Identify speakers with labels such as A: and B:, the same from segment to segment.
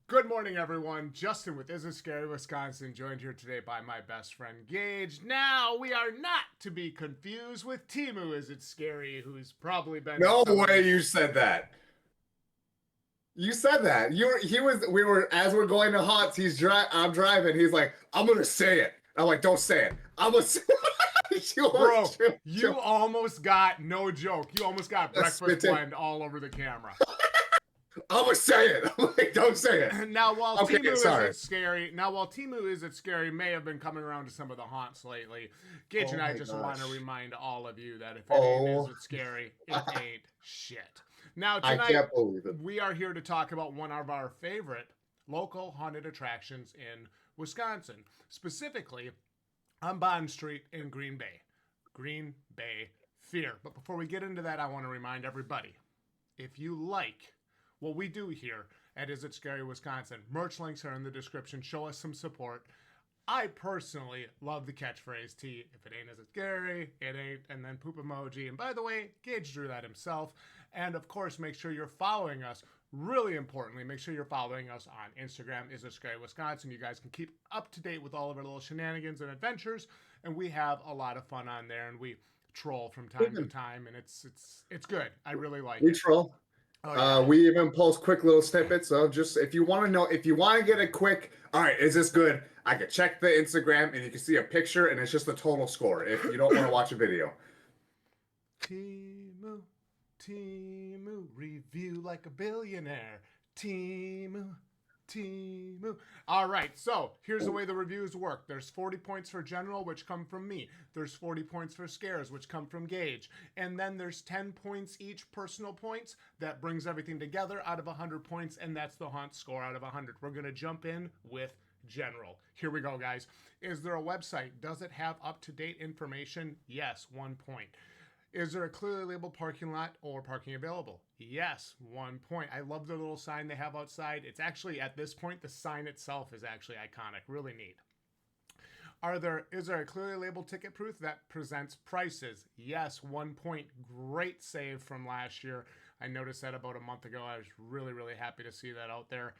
A: Good morning, everyone. Justin with Is It Scary, Wisconsin, joined here today by my best friend Gage. Now, we are not to be confused with Timu Is It Scary, who's probably been to
B: No
A: some of
B: way
A: these.
B: you said that. You said that. He was we were as we're going to Hots, I'm driving. He's like, I'm gonna say it. I'm like, don't say it. I'm gonna say chill,
A: Bro,
B: chill,
A: you
B: chill.
A: almost got, no joke, you almost got breakfast
B: Spit it.
A: blend all over the camera.
B: I'm gonna say it. I'm like, don't say it.
A: Now, while
B: Okay,
A: Timu Is
B: sorry.
A: It Scary, may have been coming around to some of the haunts lately. Gage
B: Oh
A: and I
B: my
A: just want to
B: gosh.
A: remind all of you that if it ain't Is
B: Oh,
A: It Scary, it ain't shit. Now,
B: I
A: tonight,
B: can't believe it.
A: we are here to talk about one of our favorite local haunted attractions in Wisconsin. Specifically, on Bond Street in Green Bay. Green Bay Fear. But before we get into that, I want to remind everybody, if you like what we do here at Is It Scary Wisconsin, merch links are in the description. Show us some support. I personally love the catchphrase T. If it ain't Is It Scary, it ain't, and then poop emoji. And by the way, Gage drew that himself. And of course, make sure you're following us. Really importantly, make sure you're following us on Instagram, Is It Scary Wisconsin. You guys can keep up to date with all of our little shenanigans and adventures. And we have a lot of fun on there, and we troll from time to time, and it's good. I really like
B: We
A: it.
B: troll.
A: Oh yeah.
B: We even post quick little snippets of just if you want to know, if you want to get a quick, all right, is this good? I could check the Instagram and you can see a picture and it's just the total score if you don't want to watch a video.
A: Timu, Timu, review like a billionaire. Timu, Timu. All right, so here's the way the reviews work. There's 40 points for general, which come from me. There's 40 points for scares, which come from Gage. And then there's 10 points each, personal points. That brings everything together out of 100 points, and that's the haunt score out of 100. We're going to jump in with general. Here we go, guys. Is there a website? Does it have up-to-date information? Yes, 1 point. Is there a clearly labeled parking lot or parking available? Yes, 1 point. I love the little sign they have outside. It's actually, at this point, the sign itself is actually iconic. Really neat. Is there a clearly labeled ticket proof that presents prices? Yes, 1 point. Great save from last year. I noticed that about a month ago. I was really happy to see that out there.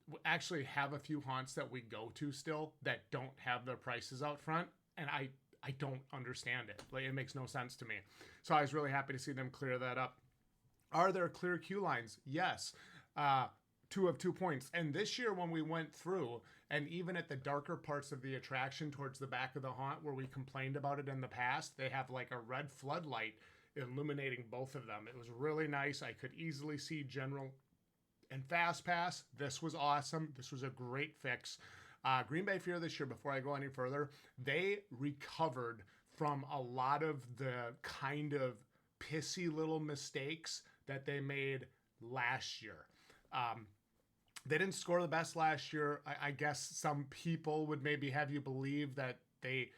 A: We actually have a few haunts that we go to still that don't have their prices out front, and I don't understand it. Like, it makes no sense to me. So I was really happy to see them clear that up. Are there clear queue lines? Yes. 2 of 2 points. And this year, when we went through, and even at the darker parts of the attraction towards the back of the haunt where we complained about it in the past, they have like a red floodlight illuminating both of them. It was really nice. I could easily see general and fast pass. This was awesome. This was a great fix. Green Bay Fear this year, before I go any further, they recovered from a lot of the kind of pissy little mistakes that they made last year. Um, they didn't score the best last year. I guess some people would maybe have you believe that they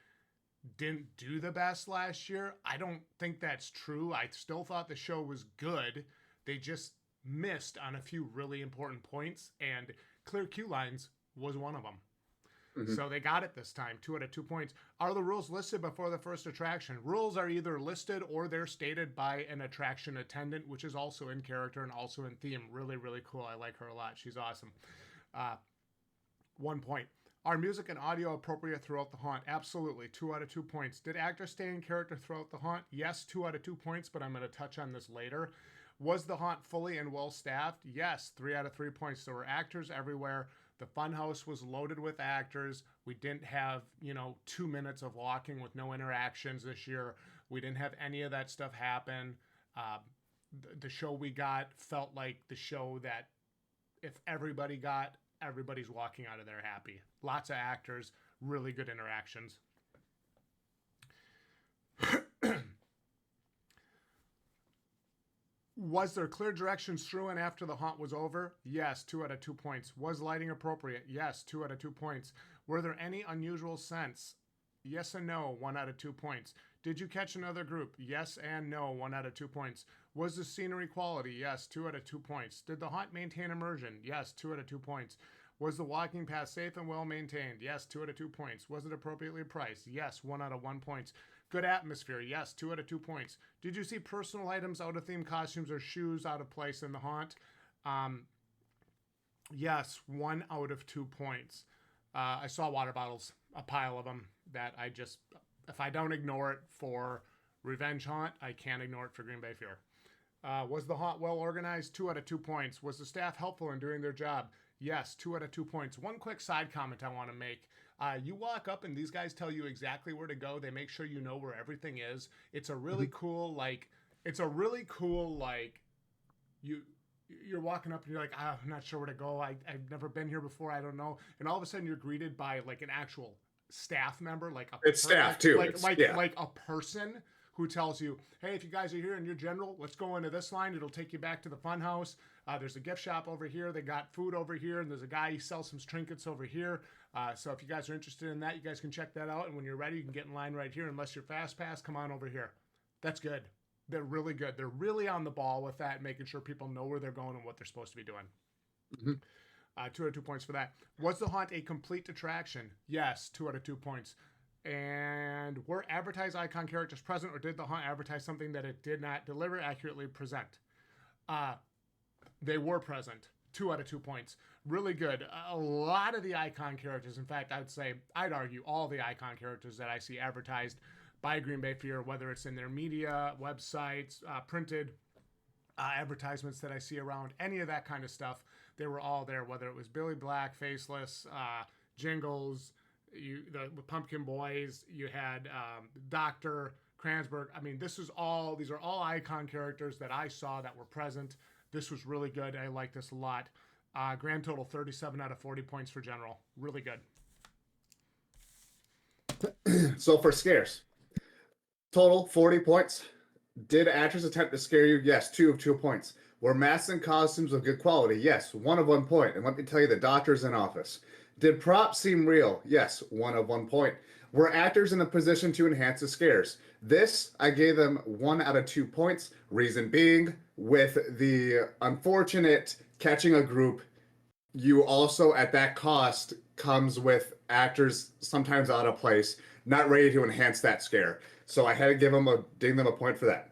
A: didn't do the best last year. I don't think that's true. I still thought the show was good. They just missed on a few really important points, and clear queue lines was one of them.
B: Mhm.
A: So they got it this time, 2 out of 2 points. Are the rules listed before the first attraction? Rules are either listed or they're stated by an attraction attendant, which is also in character and also in theme. Really cool. I like her a lot. She's awesome. Uh, 1 point. Are music and audio appropriate throughout the haunt? Absolutely. 2 out of 2 points. Did actors stay in character throughout the haunt? Yes, 2 out of 2 points, but I'm going to touch on this later. Was the haunt fully and well staffed? Yes, 3 out of 3 points. There were actors everywhere. The funhouse was loaded with actors. We didn't have, 2 minutes of walking with no interactions this year. We didn't have any of that stuff happen. Uh, the show we got felt like the show that if everybody got, everybody's walking out of there happy. Lots of actors, really good interactions. Was there clear directions through and after the haunt was over? Yes, 2 out of 2 points. Was lighting appropriate? Yes, 2 out of 2 points. Were there any unusual scents? Yes and no, 1 out of 2 points. Did you catch another group? Yes and no, 1 out of 2 points. Was the scenery quality? Yes, 2 out of 2 points. Did the haunt maintain immersion? Yes, 2 out of 2 points. Was the walking path safe and well maintained? Yes, 2 out of 2 points. Was it appropriately priced? Yes, 1 out of 1 points. Good atmosphere? Yes, 2 out of 2 points. Did you see personal items, out of theme costumes, or shoes out of place in the haunt? Um, Yes, 1 out of 2 points. I saw water bottles, a pile of them that I just, if I don't ignore it for Revenge Haunt, I can't ignore it for Green Bay Fear. Was the haunt well organized? 2 out of 2 points. Was the staff helpful in doing their job? Yes, 2 out of 2 points. One quick side comment I want to make. You walk up and these guys tell you exactly where to go. They make sure you know where everything is. It's a really cool, like, you you're walking up and you're like, I'm not sure where to go. I've never been here before. I don't know. And all of a sudden you're greeted by like an actual staff member, like
B: It's staff too.
A: like a person who tells you, hey, if you guys are here in your general, let's go into this line. It'll take you back to the fun house. There's a gift shop over here. They got food over here, and there's a guy who sells some trinkets over here. So if you guys are interested in that, you guys can check that out. And when you're ready, you can get in line right here. Unless you're fast pass, come on over here. That's good. They're really good. They're really on the ball with that, making sure people know where they're going and what they're supposed to be doing. 2 out of 2 points for that. Was the haunt a complete attraction? Yes, 2 out of 2 points. And were advertised icon characters present, or did the haunt advertise something that it did not deliver accurately present? They were present. 2 out of 2 points. Really good. A lot of the icon characters, in fact, I'd argue all the icon characters that I see advertised by Green Bay Fear, whether it's in their media, websites, printed advertisements that I see around, any of that kind of stuff, they were all there, whether it was Billy Black, Faceless, Jingles, the Pumpkin Boys, you had Dr. Kranzberg. I mean, these are all icon characters that I saw that were present. This was really good. I like this a lot. Grand total 37 out of 40 points for general. Really good.
B: So for scares, total 40 points. Did actors attempt to scare you? Yes, 2 of 2 points. Were masks and costumes of good quality? Yes, 1 of 1 point. And let me tell you, the doctor's in office. Did props seem real? Yes, 1 of 1 point. Were actors in a position to enhance the scares? This, I gave them 1 out of 2 points. Reason being, with the unfortunate catching a group, you also, at that cost, comes with actors sometimes out of place, not ready to enhance that scare. So I had to ding them a point for that.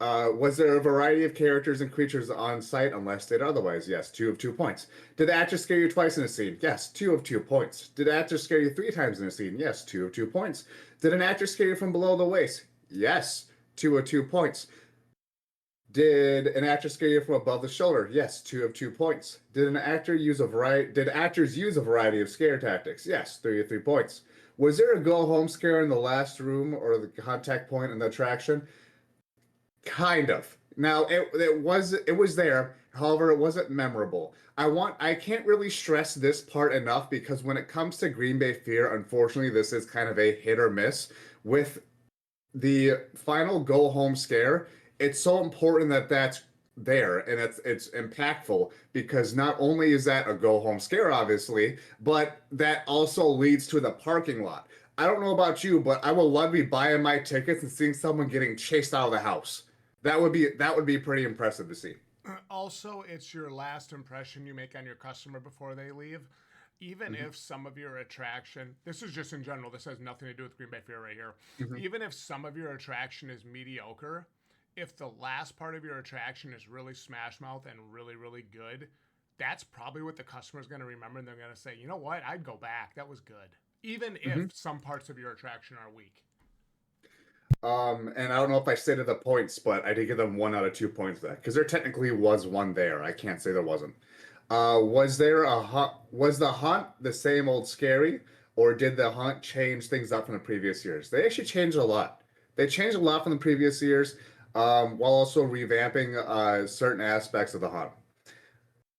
B: Was there a variety of characters and creatures on site unless stated otherwise? Yes, 2 of 2 points. Did the actor scare you twice in a scene? Yes, 2 of 2 points. Did the actor scare you 3 times in a scene? Yes, 2 of 2 points. Did an actor scare you from below the waist? Yes, 2 of 2 points. Did an actor scare you from above the shoulder? Yes, 2 of 2 points. Did actors use a variety of scare tactics? Yes, 3 of 3 points. Was there a go home scare in the last room or the contact point in the attraction? Kind of. Now it was there. However, it wasn't memorable. I can't really stress this part enough because when it comes to Green Bay Fear, unfortunately, this is kind of a hit or miss. With the final go home scare, it's so important that that's there and it's impactful because not only is that a go home scare, obviously, but that also leads to the parking lot. I don't know about you, but I would love to be buying my tickets and seeing someone getting chased out of the house. That would be pretty impressive to see.
A: Also, it's your last impression you make on your customer before they leave. Even if some of your attraction, this is just in general, this has nothing to do with Green Bay Fear right here. Even if some of your attraction is mediocre, if the last part of your attraction is really smash mouth and really, really good, that's probably what the customer's going to remember. And they're going to say, you know what? I'd go back. That was good. Even if some parts of your attraction are weak.
B: And I don't know if I stated the points, but I did give them 1 out of 2 points there because there technically was one there. I can't say there wasn't. Was the hunt the same old scary, or did the hunt change things up from the previous years? They actually changed a lot. They changed a lot from the previous years, while also revamping certain aspects of the hunt.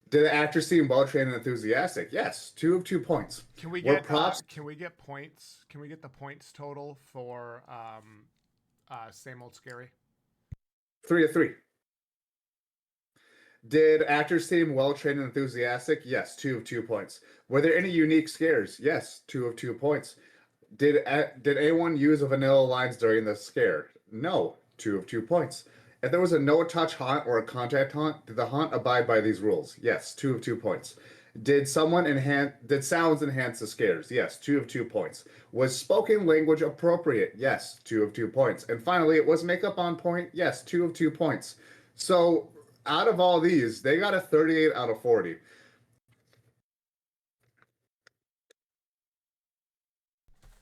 B: Did the actors seem well trained and enthusiastic? Yes, 2 of 2 points.
A: Can we get props? Can we get points? Can we get the points total for same old scary?
B: 3 of 3. Did actors seem well trained and enthusiastic? Yes, 2 of 2 points. Were there any unique scares? Yes, 2 of 2 points. Did anyone use a vanilla lines during the scare? No, 2 of 2 points. If there was a no-touch haunt or a contact haunt, did the haunt abide by these rules? Yes, 2 of 2 points. Did sounds enhance the scares? Yes, 2 of 2 points. Was spoken language appropriate? Yes, 2 of 2 points. And finally, was makeup on point? Yes, 2 of 2 points. So out of all these, they got a 38 out of 40.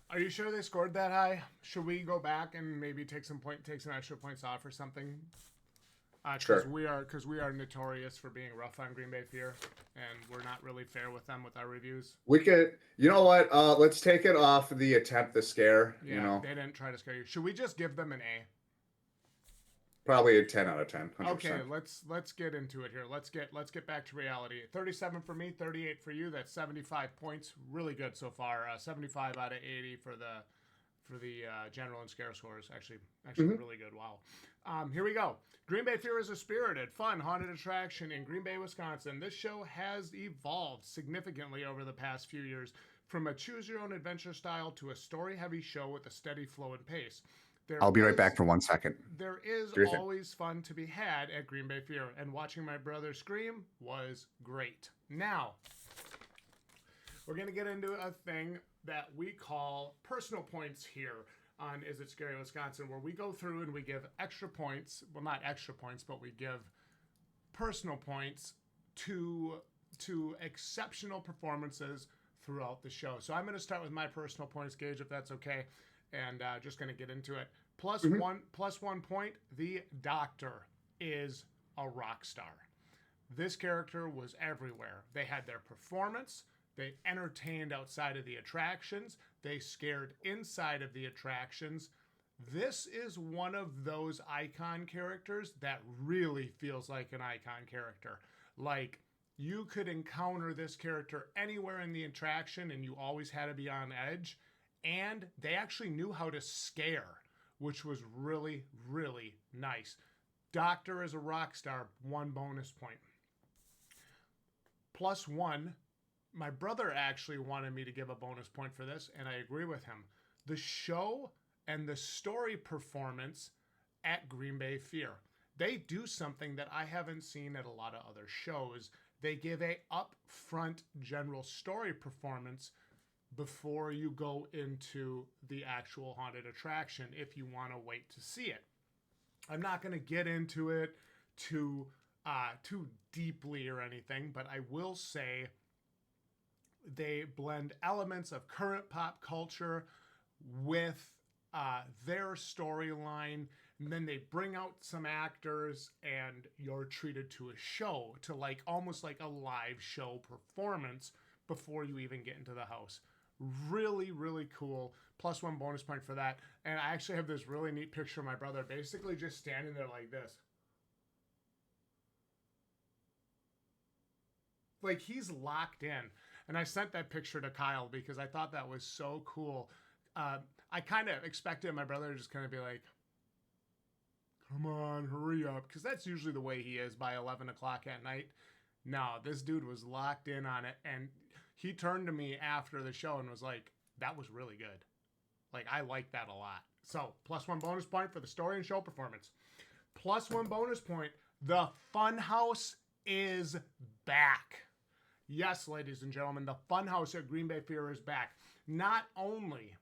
A: Are you sure they scored that high? Should we go back and maybe take some extra points off or something? Because
B: Sure.
A: we are notorious for being rough on Green Bay Fear, and we're not really fair with them with our reviews.
B: We could, you know what? Let's take it off the attempt to scare.
A: Yeah,
B: You know,
A: they didn't try to scare you. Should we just give them an A?
B: probably a 10 out of 10. 100%.
A: Okay, let's get into it here. Let's get back to reality. 37 for me, 38 for you. That's 75 points. Really good so far. 75 out of 80 for the general and scare scores. Actually, really good. Wow. Here we go. Green Bay Fear is a spirited, fun, haunted attraction in Green Bay, Wisconsin. This show has evolved significantly over the past few years, from a choose-your-own-adventure style to a story-heavy show with a steady flow and pace.
C: I'll be right back for 1 second.
A: There is
B: Do your thing.
A: always fun to be had at Green Bay Fear, and watching my brother scream was great. Now, we're going to get into a thing that we call personal points here on Is It Scary Wisconsin, where we go through and we give extra points. Well, not extra points, but we give personal points to exceptional performances throughout the show. So I'm going to start with my personal points, Gage, if that's okay, and just going to get into it. Plus 1 point. The Doctor is a rock star. This character was everywhere. They had their performance. They entertained outside of the attractions. They scared inside of the attractions. This is one of those icon characters that really feels like an icon character. Like, you could encounter this character anywhere in the attraction and you always had to be on edge. And they actually knew how to scare, which was really, really nice. Doctor is a rock star, 1 bonus point. Plus 1. My brother actually wanted me to give a bonus point for this, and I agree with him. The show and the story performance at Green Bay Fear. They do something that I haven't seen at a lot of other shows. They give a upfront general story performance before you go into the actual haunted attraction if you want to wait to see it. I'm not going to get into it too deeply or anything, but I will say they blend elements of current pop culture with their storyline, and then they bring out some actors and you're treated to a show, to like almost like a live show performance before you even get into the house. Really, really cool. Plus 1 bonus point for that. And I actually have this really neat picture of my brother basically just standing there like this. Like, he's locked in. And I sent that picture to Kyle because I thought that was so cool. I kind of expected my brother to just kind of be like, come on, hurry up. Because that's usually the way he is by 11 o'clock at night. No, this dude was locked in on it. And he turned to me after the show and was like, that was really good. Like, I like that a lot. So, plus 1 bonus point for the story and show performance. Plus 1 bonus point, the Funhouse is back. Yes, ladies and gentlemen, the Funhouse at Green Bay Fear is back. Not only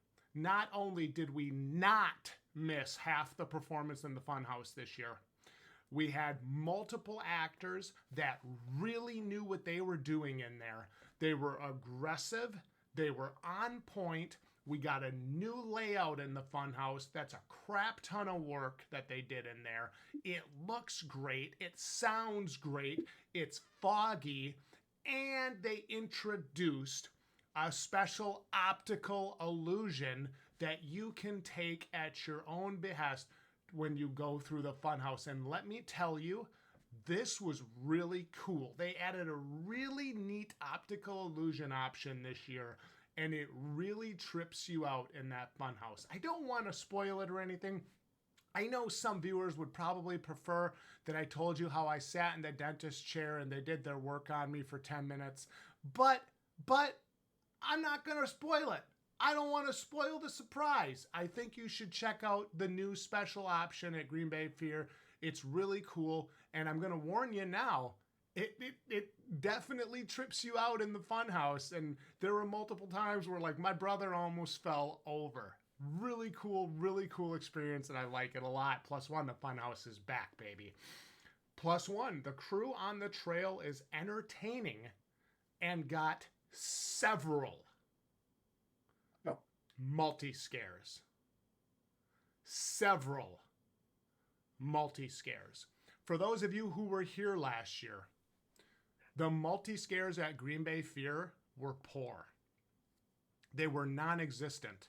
A: did we not miss half the performance in the Funhouse this year, we had multiple actors that really knew what they were doing in there. They were aggressive. They were on point. We got a new layout in the Funhouse. That's a crap ton of work that they did in there. It looks great. It sounds great. It's foggy. And they introduced a special optical illusion that you can take at your own behest when you go through the Funhouse. And let me tell you, this was really cool. They added a really neat optical illusion option this year, and it really trips you out in that Funhouse. I don't want to spoil it or anything. I know some viewers would probably prefer that I told you how I sat in the dentist chair and they did their work on me for 10 minutes, but I'm not going to spoil it. I don't want to spoil the surprise. I think you should check out the new special option at Green Bay Fear. It's really cool, and I'm going to warn you now, it definitely trips you out in the Funhouse, and there were multiple times where, like, my brother almost fell over. Really cool experience, and I like it a lot. Plus 1, the Funhouse is back, baby. Plus 1, the crew on the trail is entertaining and got several multi-scares. Several multi-scares. For those of you who were here last year, the multi-scares at Green Bay Fear were poor. They were non-existent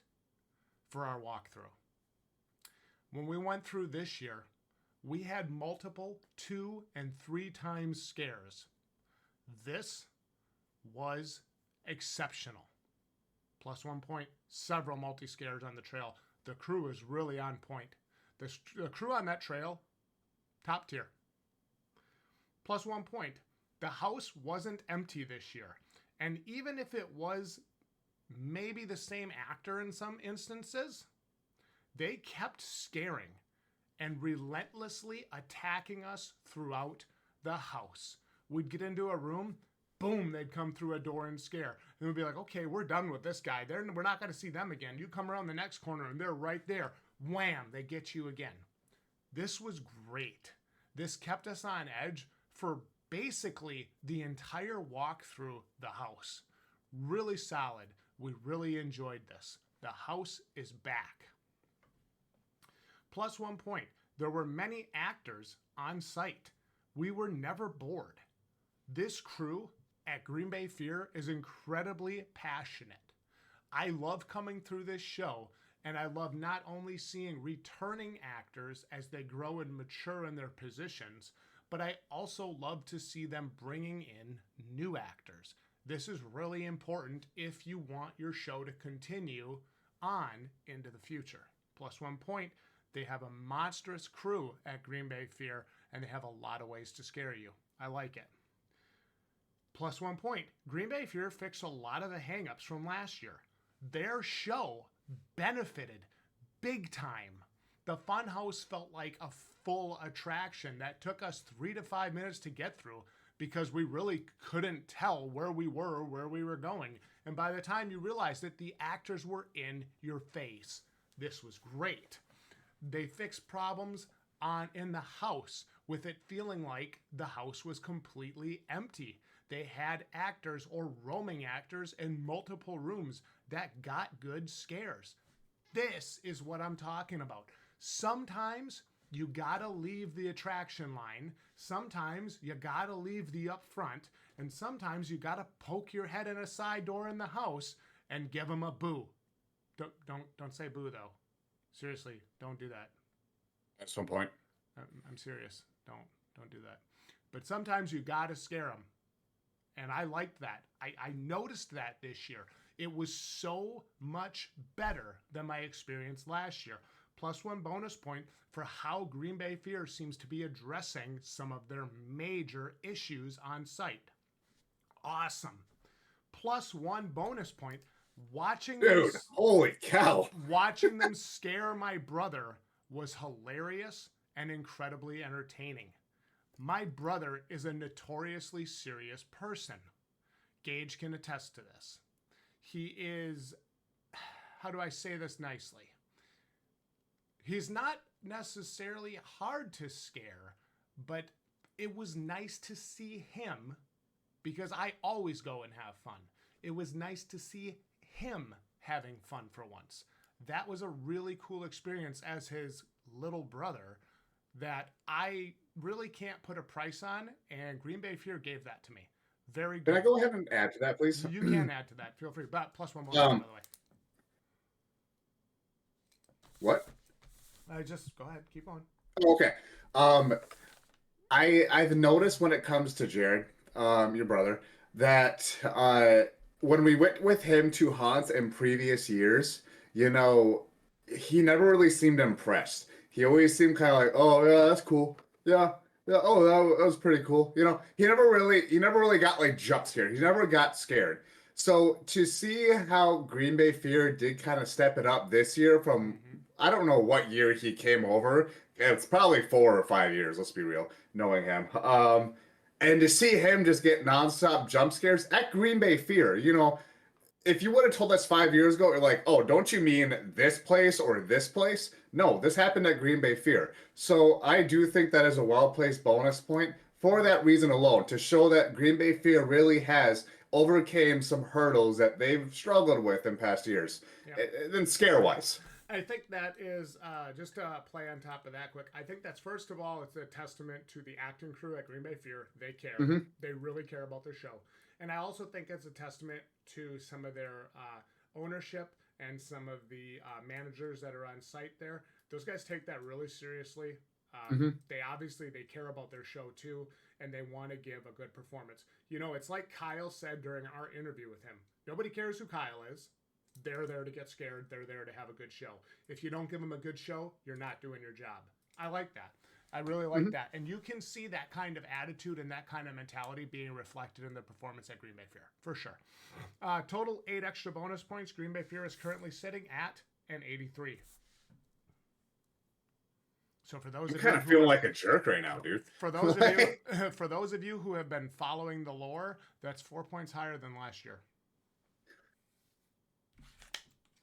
A: for our walkthrough. When we went through this year, we had multiple 2 and 3 times scares. This was exceptional. Plus 1 point, several multi-scares on the trail. The crew is really on point. The crew on that trail, top tier. Plus 1 point, the house wasn't empty this year. And even if it was maybe the same actor in some instances, they kept scaring and relentlessly attacking us throughout the house. We'd get into a room, boom, they'd come through a door and scare. And we'd be like, okay, we're done with this guy. We're not going to see them again. You come around the next corner and they're right there. Wham, they get you again. This was great. This kept us on edge for basically the entire walk through the house. Really solid. We really enjoyed this. The house is back. Plus 1 point, there were many actors on site. We were never bored. This crew at Green Bay Fear is incredibly passionate. I love coming through this show, and I love not only seeing returning actors as they grow and mature in their positions, but I also love to see them bringing in new actors. This is really important if you want your show to continue on into the future. Plus 1 point, they have a monstrous crew at Green Bay Fear, and they have a lot of ways to scare you. I like it. Plus 1 point, Green Bay Fear fixed a lot of the hangups from last year. Their show benefited big time. The Funhouse felt like a full attraction that took us 3 to 5 minutes to get through because we really couldn't tell where we were or where we were going. And by the time you realized that the actors were in your face, this was great. They fixed problems in the house with it feeling like the house was completely empty. They had actors or roaming actors in multiple rooms that got good scares. This is what I'm talking about. Sometimes you gotta leave the attraction line. Sometimes you gotta leave the up front. And sometimes you gotta poke your head in a side door in the house and give them a boo. Don't say boo though. Seriously, don't do that.
B: At some point.
A: I'm serious. Don't do that. But sometimes you gotta scare them. And I liked that. I noticed that this year. It was so much better than my experience last year. Plus 1 bonus point for how Green Bay Fear seems to be addressing some of their major issues on site. Awesome. Plus 1 bonus point, watching
B: Dude,
A: them,
B: holy cow.
A: watching them scare my brother was hilarious and incredibly entertaining. My brother is a notoriously serious person. Gage can attest to this. He is, how do I say this nicely? He's not necessarily hard to scare, but it was nice to see him, because I always go and have fun. It was nice to see him having fun for once. That was a really cool experience as his little brother that I really can't put a price on, and Green Bay Fear gave that to me. Very good.
B: Can I go ahead and add to that, please?
A: You can add to that. Feel free. But plus 1 more, by the way.
B: What?
A: Just go ahead. Keep on.
B: Okay. I've noticed when it comes to Jared, your brother, that when we went with him to haunts in previous years, you know, he never really seemed impressed. He always seemed kind of like, oh yeah, that's cool. Yeah. Yeah, oh, that was pretty cool. You know, he never really got like jump scared. He never got scared. So to see how Green Bay Fear did kind of step it up this year from, I don't know what year he came over. It's probably 4 or 5 years, let's be real, knowing him. And to see him just get nonstop jump scares at Green Bay Fear, you know, if you would have told us 5 years ago, you're like, oh, don't you mean this place or this place? No, this happened at Green Bay Fear. So I do think that is a well-placed bonus point for that reason alone, to show that Green Bay Fear really has overcame some hurdles that they've struggled with in past years.
A: Yeah.
B: Then scare wise.
A: I think that is just to play on top of that quick. I think that's first of all, it's a testament to the acting crew at Green Bay Fear. They care.
B: Mm-hmm.
A: They really care about their show. And I also think it's a testament to some of their ownership and some of the managers that are on site there. Those guys take that really seriously. They care about their show too, and they want to give a good performance. You know, it's like Kyle said during our interview with him. Nobody cares who Kyle is. They're there to get scared. They're there to have a good show. If you don't give them a good show, you're not doing your job. I like that. I really like that. And you can see that kind of attitude and that kind of mentality being reflected in the performance at Green Bay Fear, for sure. Total 8 extra bonus points. Green Bay Fear is currently sitting at an 83. So for those
B: I'm
A: of
B: kind
A: you
B: of
A: who
B: feeling like a jerk right now, dude.
A: for those of you for those of you who have been following the lore, that's 4 points higher than last year.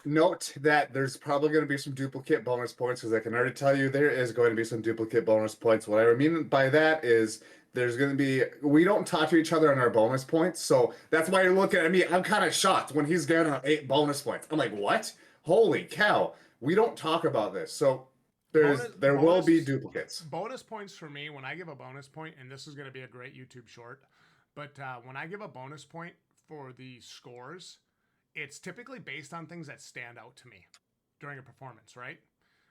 B: Note that there's probably going to be some duplicate bonus points because I can already tell you there is going to be some duplicate bonus points. What I mean by that is there's going to be, we don't talk to each other on our bonus points. So that's why you're looking at me. I'm kind of shocked when he's getting 8 bonus points. I'm like, what? Holy cow. We don't talk about this. So there will be duplicates.
A: Bonus points for me, when I give a bonus point, and this is going to be a great YouTube short, but when I give a bonus point for the scores, it's typically based on things that stand out to me during a performance, right?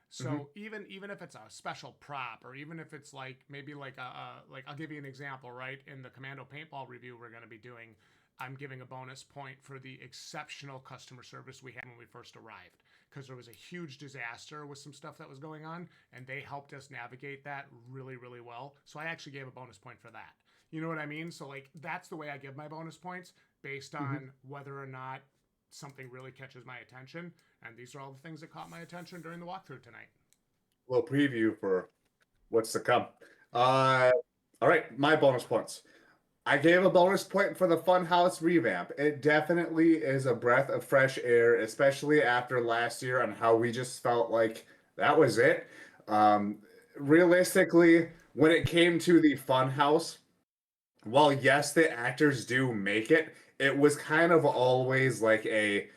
A: So even if it's a special prop, or even if it's like maybe like I'll give you an example, right? In the Commando paintball review we're going to be doing, I'm giving a bonus point for the exceptional customer service we had when we first arrived, because there was a huge disaster with some stuff that was going on, and they helped us navigate that really, really well. So I actually gave a bonus point for that. You know what I mean? So like that's the way I give my bonus points, based on whether or not something really catches my attention. And these are all the things that caught my attention during the walkthrough tonight.
B: A little preview for what's to come. All right, my bonus points. I gave a bonus point for the Funhouse revamp. It definitely is a breath of fresh air, especially after last year on how we just felt like that was it. Realistically, when it came to the Funhouse, while yes, the actors do make it, it was kind of always like it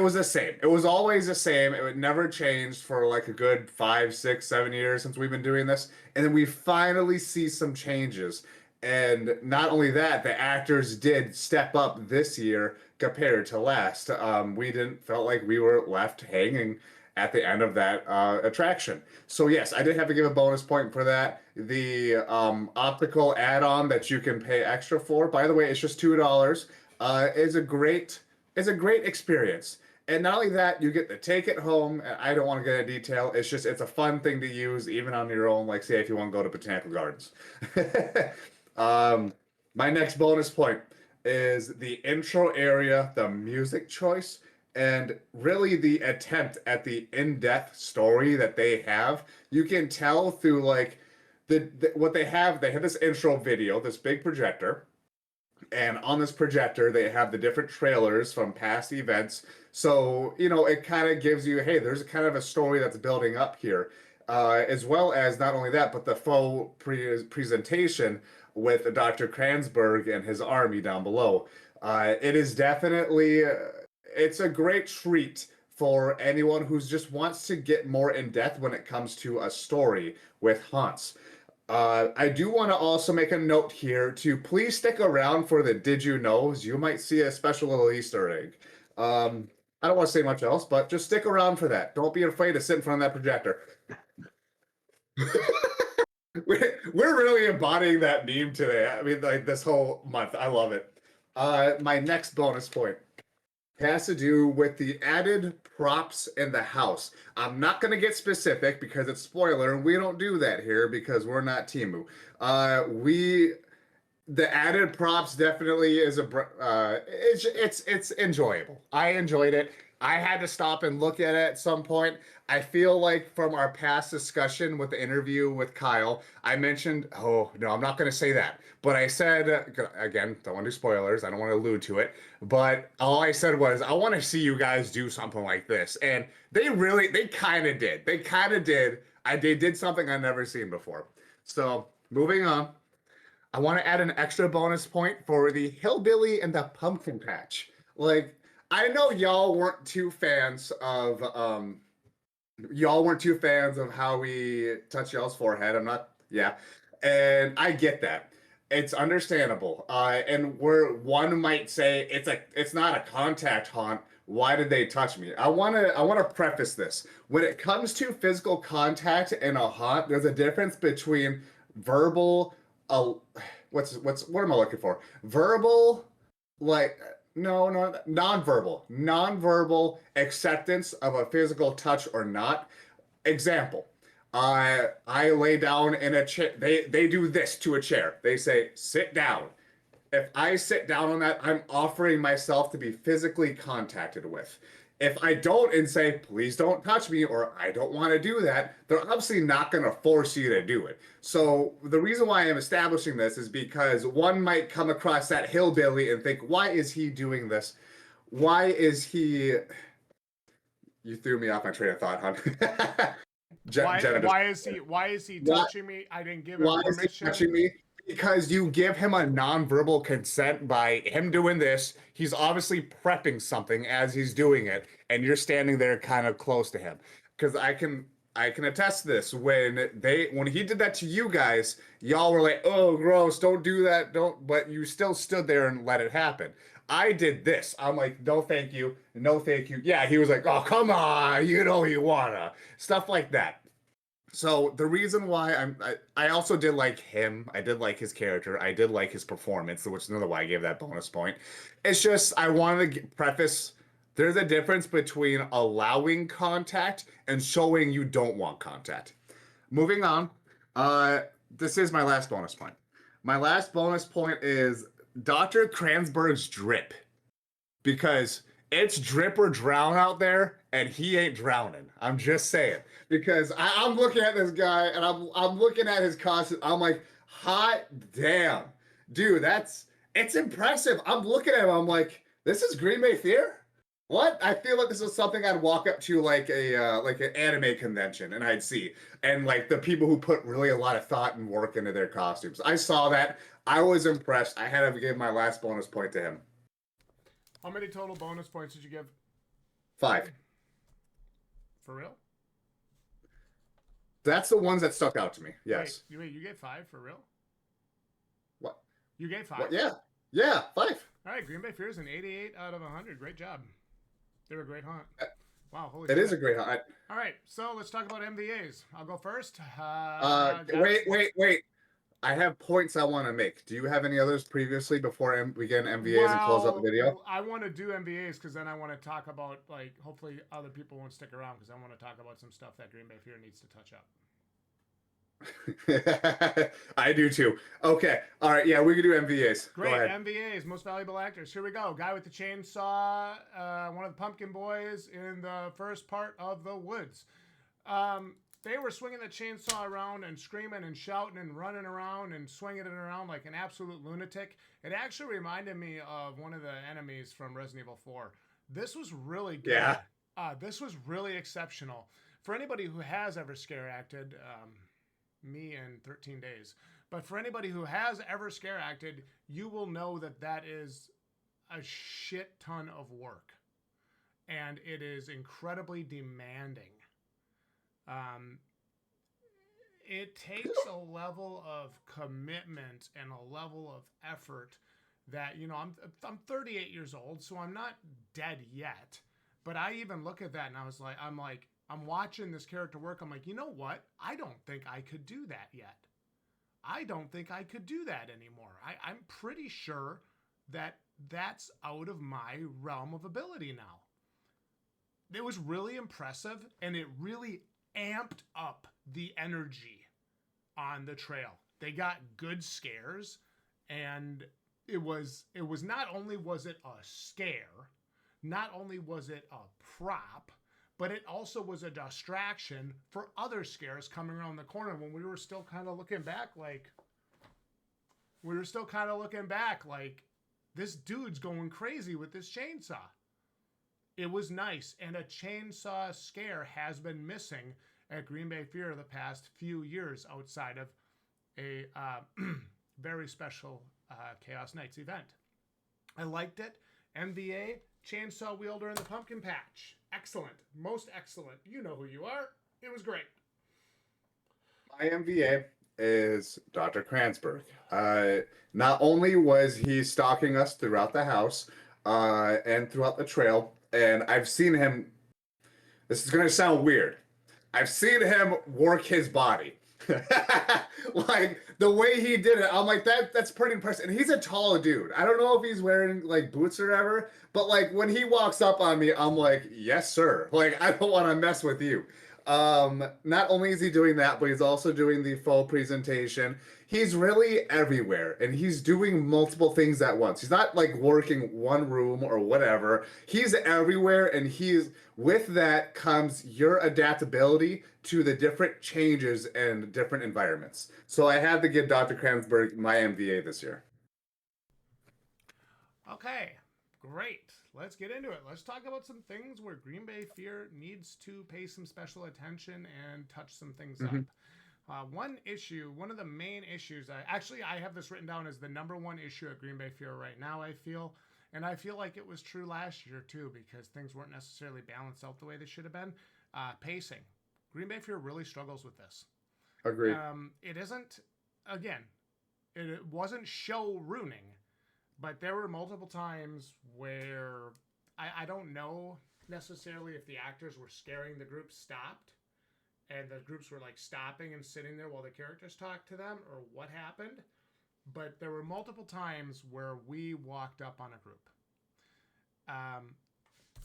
B: was the same. It was always the same. It would never changed for like a good 5, 6, 7 years since we've been doing this. And then we finally see some changes. And not only that, the actors did step up this year compared to last. We didn't felt like we were left hanging at the end of that attraction. So yes, I did have to give a bonus point for that. The optical add-on that you can pay extra for, by the way, it's just $2. Is a great experience. And not only that, you get to take it home. And I don't want to get into detail. It's a fun thing to use even on your own. Like say if you want to go to Botanical Gardens. My next bonus point is the intro area, the music choice, and really the attempt at the in-depth story that they have. You can tell through like what they have. They have this intro video, this big projector, and on this projector they have the different trailers from past events. So you know it kind of gives you, hey, there's kind of a story that's building up here, as well as not only that, but the full presentation with Dr. Kranzberg and his army down below. It is definitely, it's a great treat for anyone who just wants to get more in depth when it comes to a story with haunts. I do want to also make a note here to please stick around for the Did You Knows. You might see a special little Easter egg. I don't want to say much else, but just stick around for that. Don't be afraid to sit in front of that projector. We're really embodying that meme today. I mean, like this whole month. I love it. My next bonus point has to do with the added props in the house. I'm not going to get specific because it's spoiler, and we don't do that here because we're not Temu. The added props definitely is it's enjoyable. I enjoyed it. I had to stop and look at it at some point. I feel like from our past discussion with the interview with Kyle, I mentioned, oh, no, I'm not going to say that. But I said, again, don't want to do spoilers. I don't want to allude to it. But all I said was, I want to see you guys do something like this. And they kind of did. They kind of did. They did something I've never seen before. So moving on. I want to add an extra bonus point for the hillbilly and the pumpkin patch. Like, I know y'all weren't too fans of how we touch y'all's forehead. I'm not, yeah. And I get that. It's understandable. And where one might say it's not a contact haunt. Why did they touch me? I wanna preface this. When it comes to physical contact and a haunt, there's a difference between verbal, uh, what am I looking for? Verbal, like no, nonverbal acceptance of a physical touch or not. Example, I lay down in a chair. They do this to a chair. They say sit down. If I sit down on that, I'm offering myself to be physically contacted with. If I don't and say, please don't touch me, or I don't want to do that, they're obviously not going to force you to do it. So the reason why I'm establishing this is because one might come across that hillbilly and think, why is he doing this? Why is he. You threw me off my train of thought, hon.
A: Why is he touching me? I didn't give him
B: Why is he
A: permission.
B: touching me? Because you give him a nonverbal consent by him doing this. He's obviously prepping something as he's doing it, and you're standing there kind of close to him. Because I can attest to this. When he did that to you guys, y'all were like, "Oh, gross! Don't do that! Don't." But you still stood there and let it happen. I did this. I'm like, "No, thank you. No, thank you." Yeah, he was like, "Oh, come on! You know you wanna." Stuff like that. So the reason why I also did like him, I did like his character, I did like his performance, which is another why I gave that bonus point. It's just I wanted to preface there's a difference between allowing contact and showing you don't want contact. Moving on, this is my last bonus point. My last bonus point is Dr. Kranzberg's drip because it's drip or drown out there, and he ain't drowning. I'm just saying because I'm looking at this guy and I'm looking at his costume. I'm like, hot damn, dude, it's impressive. I'm looking at him. I'm like, this is Green Bay Fear. What? I feel like this is something I'd walk up to like an anime convention and I'd see, and like the people who put really a lot of thought and work into their costumes. I saw that. I was impressed. I had to give my last bonus point to him.
A: How many total bonus points did you give?
B: 5.
A: For real?
B: That's the ones that stuck out to me. Yes.
A: Wait, you gave 5 for real?
B: What?
A: You gave 5?
B: What? Yeah, 5.
A: All right, Green Bay Fear is an 88 out of 100. Great job. They're a great hunt. Wow, holy
B: It
A: shit.
B: is a great hunt.
A: All right, so let's talk about MVAs. I'll go first.
B: Wait. I have points I want to make. Do you have any others previously before we get into MVAs and close up the video?
A: I want to do MVAs because then I want to talk about, like, hopefully other people won't stick around because I want to talk about some stuff that Green Bay Fear needs to touch up.
B: I do too. Okay. All right. Yeah, we can do MVAs.
A: Great.
B: Go ahead.
A: MVAs, most valuable actors. Here we go. Guy with the chainsaw, one of the Pumpkin Boys in the first part of The Woods. They were swinging the chainsaw around and screaming and shouting and running around and swinging it around like an absolute lunatic. It actually reminded me of one of the enemies from Resident Evil 4. This was really good.
B: Yeah.
A: This was really exceptional. For anybody who has ever scare acted, me in 13 days, but for anybody who has ever scare acted, you will know that that is a shit ton of work. And it is incredibly demanding. It takes a level of commitment and a level of effort that, you know, I'm 38 years old, so I'm not dead yet. But I even look at that and I'm watching this character work. I'm like, you know what? I don't think I could do that yet. I don't think I could do that anymore. I'm pretty sure that that's out of my realm of ability now. It was really impressive, and it really amped up the energy on the trail. They got good scares, and it was not only was it a scare, not only was it a prop, but it also was a distraction for other scares coming around the corner when we were still kind of looking back like this dude's going crazy with this chainsaw. It was nice, and a chainsaw scare has been missing at Green Bay Fear the past few years outside of a very special Chaos Knights event. I liked it. MVA, chainsaw wielder in the pumpkin patch. Excellent. Most excellent. You know who you are. It was great.
B: My MVA is Dr. Kranzberg. Not only was he stalking us throughout the house and throughout the trail, and I've seen him. This is going to sound weird. I've seen him work his body. Like the way he did it, I'm like that's pretty impressive. And he's a tall dude. I don't know if he's wearing like boots or whatever, but like when he walks up on me, I'm like, yes, sir. Like I don't want to mess with you. Not only is he doing that, but he's also doing the full presentation. He's really everywhere and he's doing multiple things at once. He's not like working one room or whatever. He's everywhere, and he's with that comes your adaptability to the different changes and different environments. So I had to give Dr. Kranzberg my MVA this year.
A: Okay, great. Let's get into it. Let's talk about some things where Green Bay Fear needs to pay some special attention and touch some things up. One of the main issues, I have this written down as the number one issue at Green Bay Fear right now, I feel. And I feel like it was true last year too, because things weren't necessarily balanced out the way they should have been. Pacing. Green Bay Fear really struggles with this.
B: Agreed.
A: It isn't, again, it wasn't show ruining, but there were multiple times where I don't know necessarily if the actors were scaring the group stopped and the groups were like stopping and sitting there while the characters talked to them or what happened. But there were multiple times where we walked up on a group.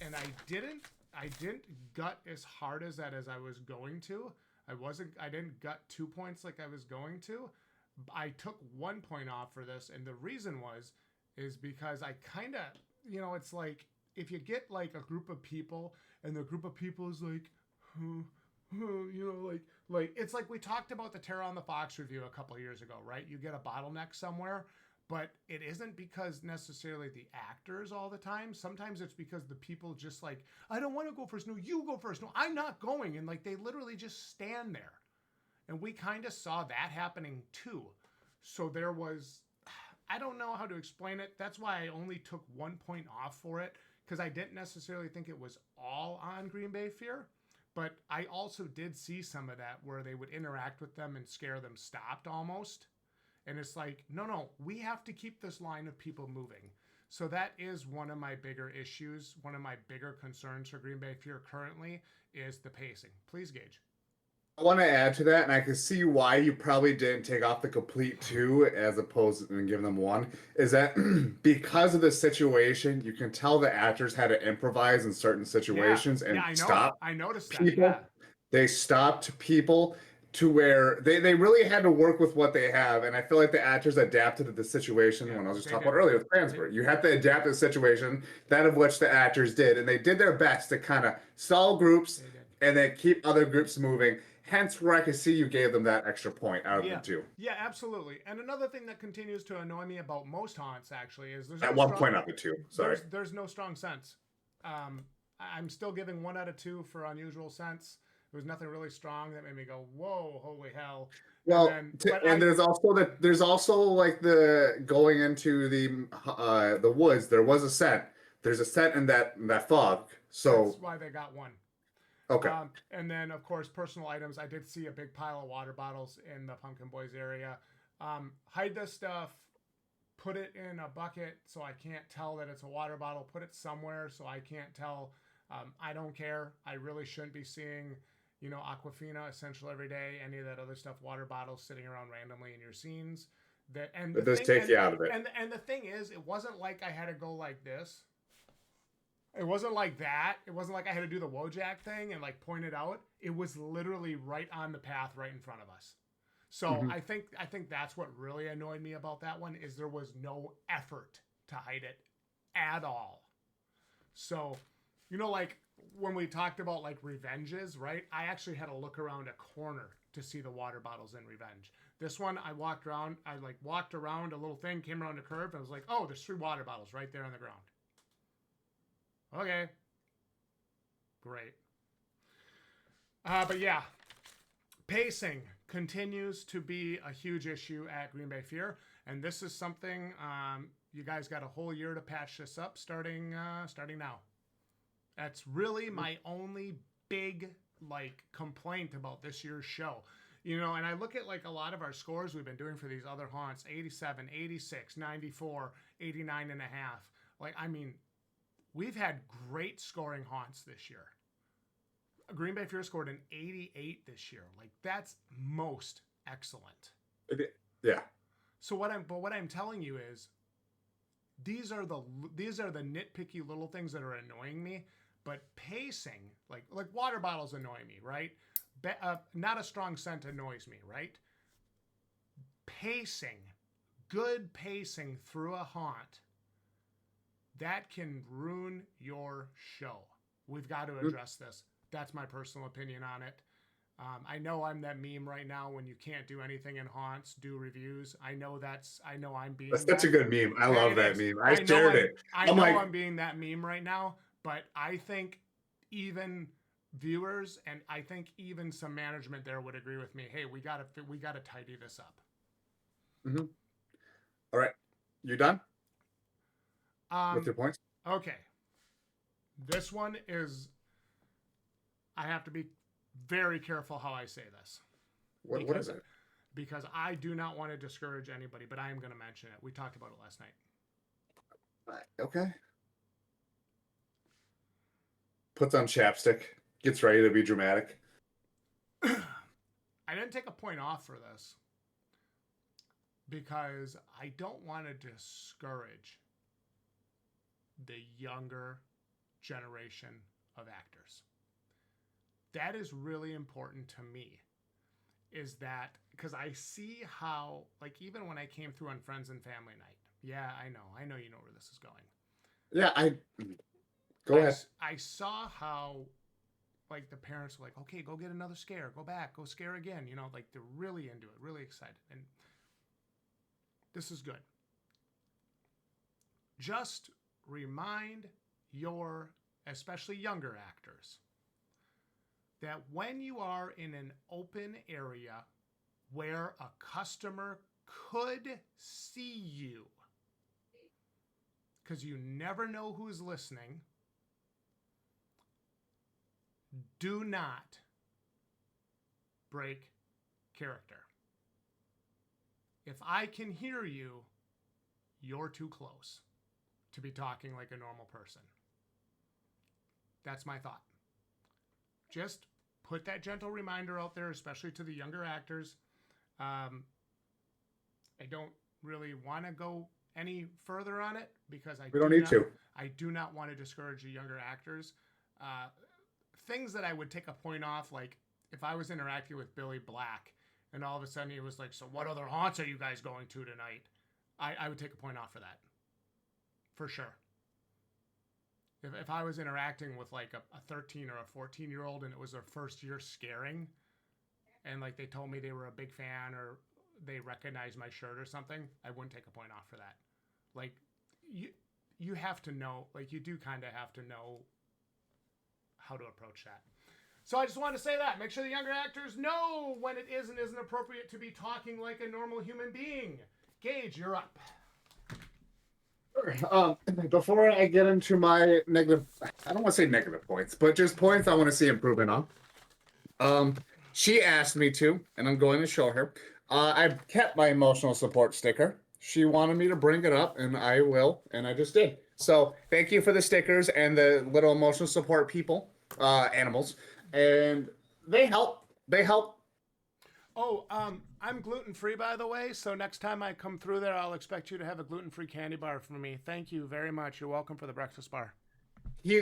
A: And I didn't gut as hard as I was going to. I didn't gut 2 points like I was going to. I took 1 point off for this, and the reason is because I kind of, it's like if you get like a group of people and the group of people is like, like it's like we talked about the Terror on the Fox review a couple of years ago, right? You get a bottleneck somewhere, but it isn't because necessarily the actors all the time. Sometimes it's because the people just like, I don't want to go first. No, you go first. No, I'm not going. And like they literally just stand there. And we kind of saw that happening too. So there was, I don't know how to explain it. That's why I only took 1 point off for it, because I didn't necessarily think it was all on Green Bay Fear. But I also did see some of that where they would interact with them and scare them stopped almost. And it's like, no, we have to keep this line of people moving. So that is one of my bigger issues. One of my bigger concerns for Green Bay Fear currently is the pacing. Please, Gage.
B: I want to add to that, and I can see why you probably didn't take off the complete 2 as opposed to giving them 1, is that because of the situation, you can tell the actors had to improvise in certain situations and
A: I know.
B: stop
A: I noticed that.
B: people.
A: Yeah.
B: They stopped people to where they really had to work with what they have, and I feel like the actors adapted to the situation. When I was just talking about earlier with Kranzberg, you have to adapt to the situation, that of which the actors did, and they did their best to kind of stall groups and then keep other groups moving. Hence where I can see you gave them that extra point out of the 2.
A: Yeah, absolutely. And another thing that continues to annoy me about most haunts actually is there's
B: at 1 point out of the 2. Sorry.
A: There's no strong sense. I'm still giving 1 out of 2 for unusual sense. There was nothing really strong that made me go, whoa, holy hell.
B: Well, there's also like the going into the woods. There was a scent. There's a scent in that fog. So
A: that's why they got 1.
B: Okay.
A: And then, of course, personal items. I did see a big pile of water bottles in the Pumpkin Boys area. Hide this stuff. Put it in a bucket so I can't tell that it's a water bottle. Put it somewhere so I can't tell. I don't care. I really shouldn't be seeing, Aquafina, Essential Everyday, any of that other stuff, water bottles sitting around randomly in your scenes.
B: It does take you out of it.
A: And the thing is, it wasn't like I had to go like this. It wasn't like that. It wasn't like I had to do the Wojak thing and like point it out. It was literally right on the path right in front of us. So I think that's what really annoyed me about that one is there was no effort to hide it at all. So, like when we talked about like Revenges, right? I actually had to look around a corner to see the water bottles in Revenge. This one, I walked around a little thing, came around a curve, and I was like, oh, there's 3 water bottles right there on the ground. Okay. Great. But yeah, pacing continues to be a huge issue at Green Bay Fear. And this is something you guys got a whole year to patch this up starting now. That's really my only big like complaint about this year's show. You know, and I look at like a lot of our scores we've been doing for these other haunts, 87, 86, 94, 89 and a half. Like, I mean, we've had great scoring haunts this year. Green Bay Fear scored an 88 this year. Like, that's most excellent.
B: Yeah.
A: So what I'm telling you is these are the nitpicky little things that are annoying me, but pacing, like water bottles annoy me, right? Not a strong scent annoys me, right? Pacing, good pacing through a haunt, that can ruin your show. We've got to address this. That's my personal opinion on it. I know I'm that meme right now when you can't do anything in haunts, do reviews. I know I'm being
B: That's such a good meme. I love that meme. I shared it.
A: I know I'm being that meme right now, but I think even viewers and I think even some management there would agree with me. Hey, we gotta tidy this up.
B: Mm-hmm. All right, you done with your points?
A: Okay. This one is. I have to be very careful how I say this.
B: What is it?
A: Because I do not want to discourage anybody, but I am going to mention it. We talked about it last night.
B: Okay. Puts on chapstick. Gets ready to be dramatic.
A: I didn't take a point off for this because I don't want to discourage the younger generation of actors. That is really important to me, is that because I see how, like, even when I came through on Friends and Family Night, yeah, I know you know where this is going.
B: Yeah, go ahead.
A: I saw how, like, the parents were like, okay, go get another scare, go back, go scare again. You know, like, they're really into it, really excited. And this is good. Just remind your, especially younger actors, that when you are in an open area where a customer could see you, because you never know who's listening, do not break character. If I can hear you, you're too close to be talking like a normal person. That's my thought. Just put that gentle reminder out there, especially to the younger actors. I don't really want to go any further on it because I do not want to discourage the younger actors. Things that I would take a point off, like if I was interacting with Billy Black and all of a sudden he was like, so what other haunts are you guys going to tonight? I would take a point off for that. For sure. If I was interacting with like a 13 or a 14-year-old and it was their first year scaring and like they told me they were a big fan or they recognized my shirt or something, I wouldn't take a point off for that. Like you have to know, like you do kind of have to know how to approach that. So I just want to say that. Make sure the younger actors know when it is and isn't appropriate to be talking like a normal human being. Gage, you're up.
B: Before I get into my negative, I don't want to say negative points, but just points I want to see improvement on. She asked me to, and I'm going to show her. I kept my emotional support sticker. She wanted me to bring it up, and I will, and I just did. So thank you for the stickers and the little emotional support people, animals, and they help. They help.
A: Oh, I'm gluten-free, by the way, so next time I come through there, I'll expect you to have a gluten-free candy bar for me. Thank you very much. You're welcome for the breakfast bar.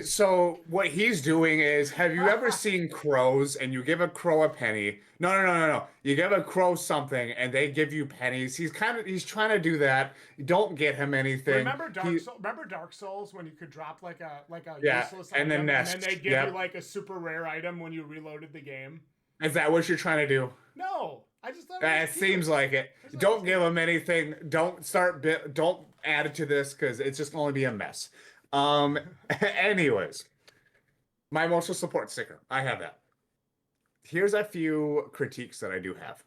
B: So what he's doing is, have you ever seen crows and you give a crow a penny? No. You give a crow something and they give you pennies. He's trying to do that. Don't get him anything.
A: Remember Dark Souls when you could drop like a useless
B: and
A: item
B: then
A: and they give you like a super rare item when you reloaded the game?
B: Is that what you're trying to do?
A: No, I just thought
B: it seems like it. Don't give him anything. Don't add it to this because it's just going to be a mess. Anyways, my emotional support sticker. I have that. Here's a few critiques that I do have.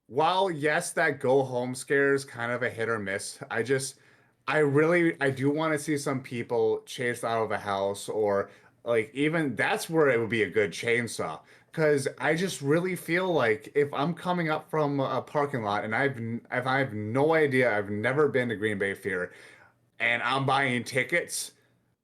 C: while yes, that go home scare is kind of a hit or miss, I do want to see some people chased out of the house, or like even that's where it would be a good chainsaw. Because I just really feel like if I'm coming up from a parking lot and if I have no idea, I've never been to Green Bay Fair, and I'm buying tickets,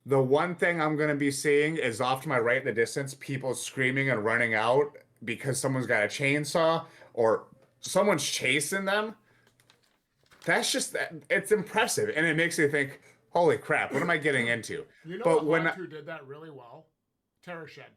C: the one thing I'm gonna be seeing is off to my right in the distance, people screaming and running out because someone's got a chainsaw or someone's chasing them. That's just it's impressive, and it makes you think, holy crap, what am I getting into?
A: You know a
C: But when
A: haunt who did that really well? Terror Shed.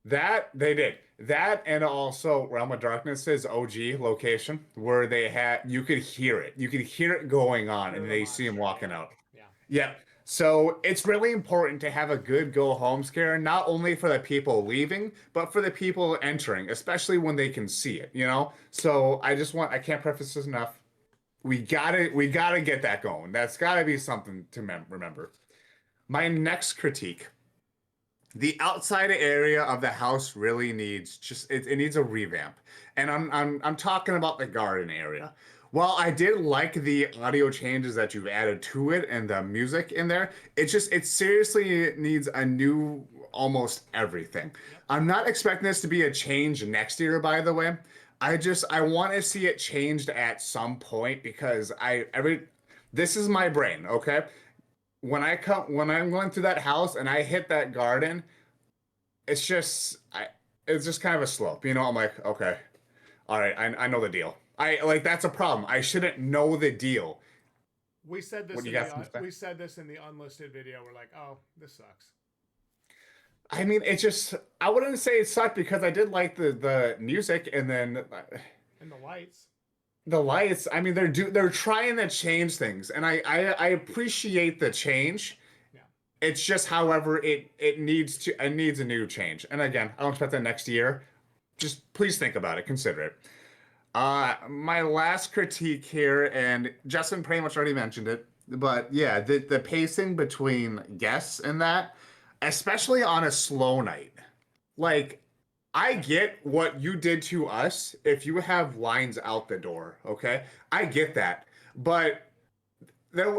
C: that they did that, and also Realm of Darkness's OG location where they had you could hear it going on,
A: Fear
C: and
A: the
C: they see him
A: Monster,
C: walking
A: yeah.
C: out.
A: Yeah.
C: Yeah. So it's really important to have a good go home scare, not only for the people leaving, but for the people entering, especially when they can see it, you know? So I can't preface this enough. We gotta get that going. That's gotta be something to remember. My next critique, the outside area of the house really needs it needs a revamp. And I'm talking about the garden area. While I did like the audio changes that you've added to it and the music in there, it seriously needs a new almost everything.
A: Yep.
C: I'm not expecting this to be a change next year, by the way. I want to see it changed at some point because I every this is my brain, okay? When I'm going through that house and I hit that garden, it's just it's just kind of a slope, you know. I'm like, okay, all right, I know the deal. I like that's a problem. I shouldn't know the deal.
A: We said this
C: What do
A: in
C: you got from
A: the
C: this guy?
A: we said this in the unlisted video. We're like, oh, this sucks.
C: I mean, it just I wouldn't say it sucked because I did like the music, and then
A: And the lights.
C: the lights. I mean, they're trying to change things, and I appreciate the change.
A: Yeah.
C: It's just, however, it needs a new change. And again, I don't expect that next year. Just please think about it, consider it. My last critique here, and Justin pretty much already mentioned it, but yeah, the pacing between guests and that, especially on a slow night. Like, I get what you did to us if you have lines out the door, okay? I get that. But there,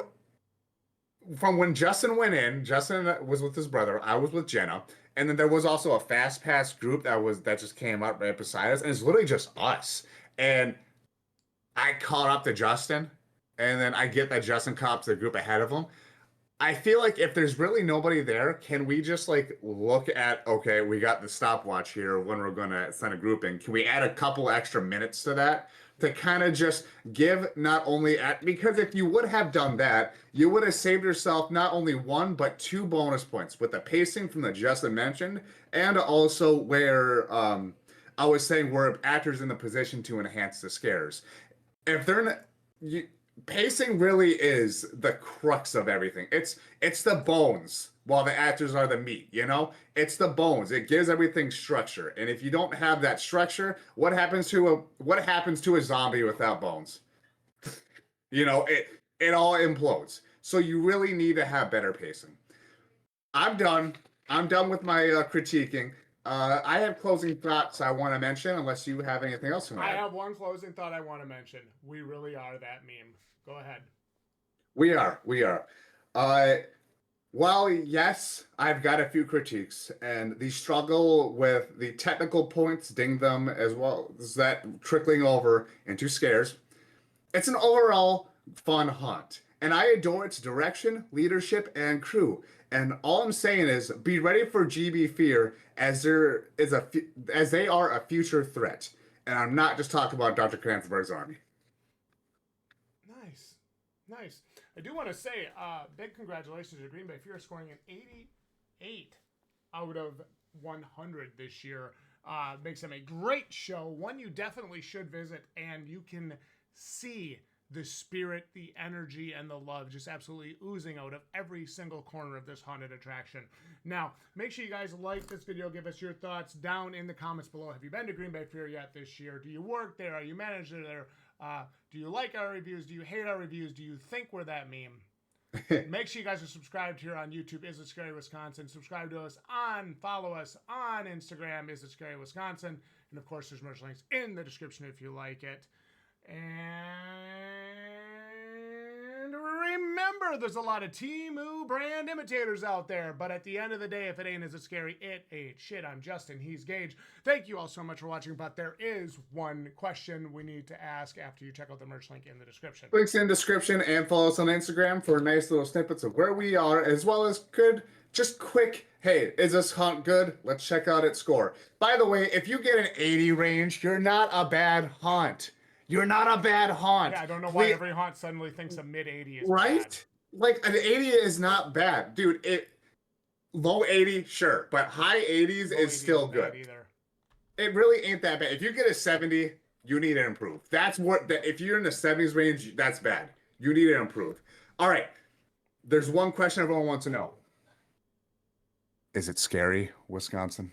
C: from when Justin went in, Justin was with his brother, I was with Jenna, and then there was also a fast pass group that just came up right beside us, and it's literally just us. And I caught up to Justin, and then I get that Justin caught up to the group ahead of him. I feel like if there's really nobody there, can we just like look at, okay, we got the stopwatch here when we're gonna send a group in. Can we add a couple extra minutes to that to kind of just give not only at because if you would have done that, you would have saved yourself not only one but two bonus points with the pacing from the Justin mentioned, and also where I was saying where actors in the position to enhance the scares. If they're not, you, pacing really is the crux of everything. It's the bones, while the actors are the meat. You know, it's the bones. It gives everything structure. And if you don't have that structure, what happens to a zombie without bones? You know, it all implodes. So you really need to have better pacing. I'm done. I'm done with my critiquing. I have closing thoughts I want to mention, unless you have anything else to
A: I
C: add.
A: have one closing thought I want to mention. We really are that meme. Go ahead.
C: We are. We are. Uh, Well, yes, I've got a few critiques, and the struggle with the technical points ding them as well as that trickling over into scares. It's an overall fun hunt, and I adore its direction, leadership, and crew. And all I'm saying is, be ready for GB Fear as they are a future threat. And I'm not just talking about Dr. Kranzberg's army.
A: Nice. Nice. I do want to say, big congratulations to Green Bay Fear scoring an 88 out of 100 this year. Makes them a great show, one you definitely should visit, and you can see the spirit, the energy, and the love just absolutely oozing out of every single corner of this haunted attraction. Now, make sure you guys like this video. Give us your thoughts down in the comments below. Have you been to Green Bay Fair yet this year? Do you work there? Are you manager there? Do you like our reviews? Do you hate our reviews? Do you think we're that meme? Make sure you guys are subscribed here on YouTube. Is It Scary Wisconsin? Subscribe to us follow us on Instagram. Is It Scary Wisconsin? And of course, there's merch links in the description if you like it. And remember, there's a lot of Temu brand imitators out there. But at the end of the day, if it ain't Is It Scary, it ain't shit. I'm Justin. He's Gage. Thank you all so much for watching. But there is one question we need to ask after you check out the merch link in the description.
B: Links in description, and follow us on Instagram for nice little snippets of where we are, as well as just quick, hey, is this hunt good? Let's check out its score. By the way, if you get an 80 range, you're not a bad hunt. You're not a bad haunt.
A: Yeah, I don't know why every haunt suddenly thinks a mid-80 is
B: right?
A: bad.
B: Like an 80 is not bad, dude. Low 80, sure, but high 80s
A: Low 80
B: is still
A: isn't
B: good.
A: bad either.
B: It really ain't that bad. If you get a 70, you need to improve. That's what. If you're in the 70s range, that's bad. You need to improve. All right. There's one question everyone wants to know. Is it scary, Wisconsin?